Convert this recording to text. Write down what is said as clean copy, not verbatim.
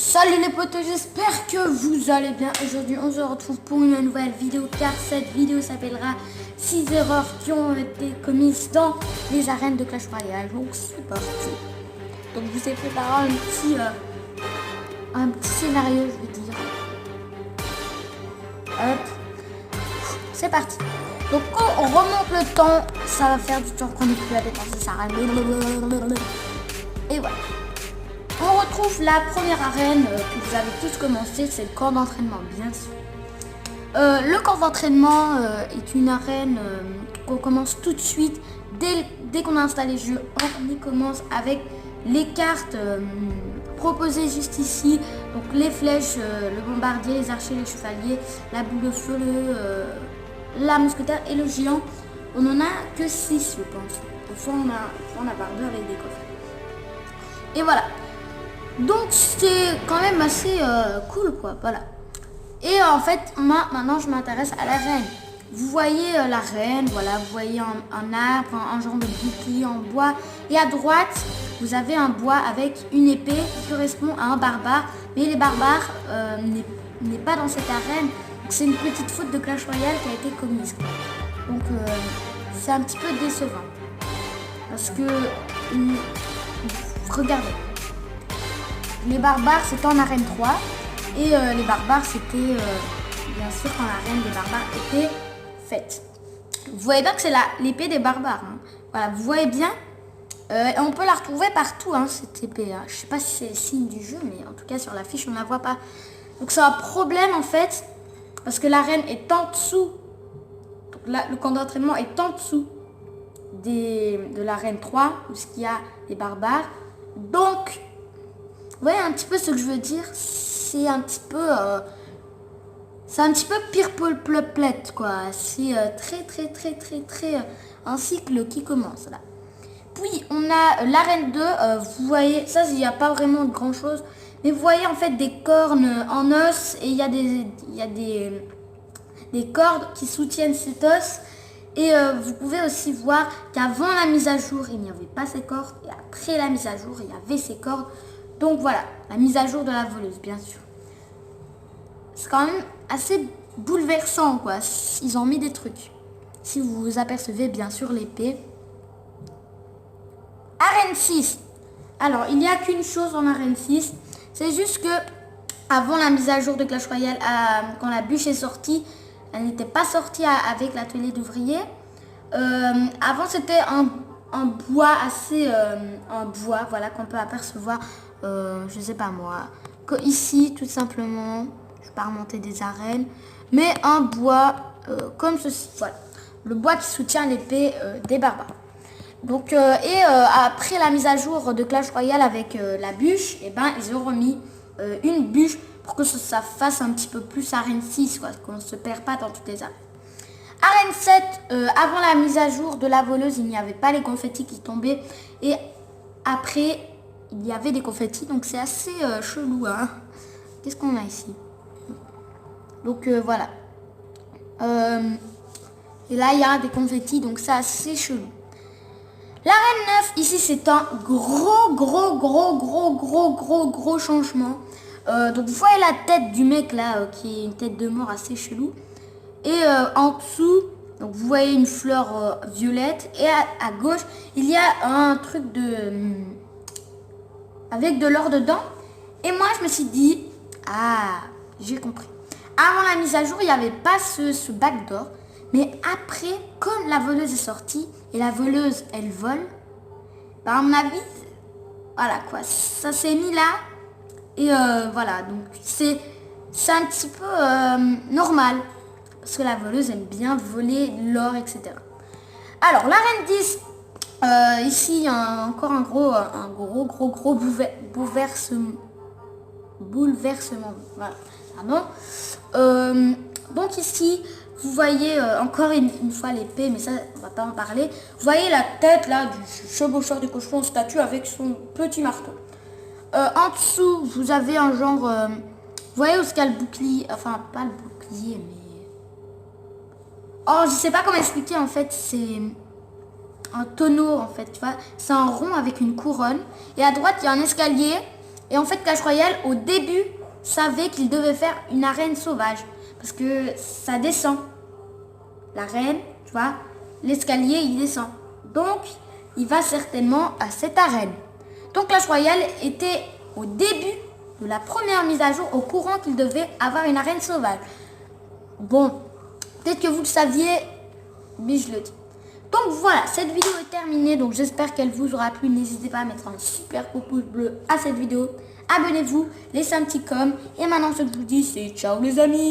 Salut les potes, j'espère que vous allez bien. Aujourd'hui on se retrouve pour une nouvelle vidéo car cette vidéo s'appellera 6 erreurs qui ont été commises dans les arènes de Clash Royale. Donc c'est parti. Donc je vous ai préparé un petit scénario, je vais dire. Hop. C'est parti. Donc quand on remonte le temps, ça va faire du temps qu'on n'est plus à dépenser sa arène. Et voilà. On retrouve la première arène que vous avez tous commencé, c'est le camp d'entraînement, bien sûr. Le camp d'entraînement est une arène qu'on commence tout de suite. Dès qu'on a installé le jeu, on y commence avec les cartes proposées juste ici. Donc les flèches, le bombardier, les archers, les chevaliers, la boule de feu, la mousquetaire et le géant. On en a que 6 je pense. Des fois on a avoir 2 avec des coffres. Et voilà. Donc c'est quand même assez cool quoi, voilà. Et en fait, maintenant je m'intéresse à l'arène. Vous voyez l'arène, voilà, vous voyez un arbre, un genre de bouclier en bois. Et à droite, vous avez un bois avec une épée qui correspond à un barbare. Mais les barbares n'est pas dans cette arène. C'est une petite faute de Clash Royale qui a été commise, quoi. Donc c'est un petit peu décevant. Parce que, regardez. Les barbares c'était en arène 3 et les barbares c'était bien sûr quand l'arène des barbares était faite. Vous voyez bien que c'est l'épée des barbares, hein. Voilà, vous voyez bien, et on peut la retrouver partout, hein, cette épée, hein. Je sais pas si c'est le signe du jeu, mais en tout cas sur l'affiche on ne la voit pas. Donc c'est un problème en fait, parce que l'arène est en dessous. Donc là, le camp d'entraînement est en dessous de l'arène 3 où il y a les barbares. Donc vous voyez un petit peu ce que je veux dire, c'est un petit peu pire pleuplette quoi. C'est très un cycle qui commence là. Puis on a l'arène 2, vous voyez, ça il n'y a pas vraiment de grand chose, mais vous voyez en fait des cornes en os et il y a des cordes qui soutiennent cet os. Et vous pouvez aussi voir qu'avant la mise à jour, il n'y avait pas ces cordes et après la mise à jour, il y avait ces cordes. Donc voilà, la mise à jour de la voleuse, bien sûr. C'est quand même assez bouleversant, quoi. Ils ont mis des trucs. Si vous vous apercevez, bien sûr, l'épée. Arène 6. Alors, il n'y a qu'une chose en arène 6. C'est juste que, avant la mise à jour de Clash Royale, quand la bûche est sortie, elle n'était pas sortie avec l'atelier d'ouvrier. Avant, c'était un bois assez... un bois, voilà, qu'on peut apercevoir... je sais pas moi, ici tout simplement, je vais pas remonter des arènes, mais un bois comme ceci, voilà, le bois qui soutient l'épée des barbares. Donc après la mise à jour de Clash Royale avec la bûche, et ben ils ont remis une bûche pour que ça fasse un petit peu plus arène 6, quoi, qu'on ne se perd pas dans toutes les arènes. Arène 7, avant la mise à jour de la voleuse, il n'y avait pas les confettis qui tombaient, et après il y avait des confettis, donc c'est assez chelou, hein. Qu'est-ce qu'on a ici? Donc voilà. Et là, il y a des confettis, donc c'est assez chelou. L'arène 9, ici, c'est un gros changement. Donc vous voyez la tête du mec là, qui est une tête de mort assez chelou. Et en dessous, donc vous voyez une fleur violette. Et à gauche, il y a un truc avec de l'or dedans. Et moi je me suis dit, ah, j'ai compris. Avant la mise à jour, il n'y avait pas ce bac d'or. Mais après, comme la voleuse est sortie, et la voleuse, elle vole, bah à mon avis, voilà quoi, ça s'est mis là. Et voilà, donc c'est un petit peu normal. Parce que la voleuse aime bien voler l'or, etc. Alors, l'arène 10... ici, il y a encore un gros bouleversement. Voilà. Pardon. Donc ici, vous voyez encore une fois l'épée, mais ça, on va pas en parler. Vous voyez la tête là du chevaucheur du cochon en statue avec son petit marteau. En dessous, vous avez un genre... vous voyez où est-ce qu'il y a le bouclier? Enfin, pas le bouclier, mais... Oh, je sais pas comment expliquer, en fait, c'est... un tonneau en fait, tu vois, c'est un rond avec une couronne et à droite il y a un escalier Et en fait, Clash Royale, au début, savait qu'il devait faire une arène sauvage. Parce que ça descend. L'arène, tu vois, l'escalier, il descend. Donc, il va certainement à cette arène. Donc, Clash Royale était au début de la première mise à jour au courant qu'il devait avoir une arène sauvage. Bon, peut-être que vous le saviez, mais je le dis. Donc voilà, cette vidéo est terminée, donc j'espère qu'elle vous aura plu. N'hésitez pas à mettre un super gros pouce bleu à cette vidéo. Abonnez-vous, laissez un petit com. Et maintenant, ce que je vous dis, c'est ciao les amis.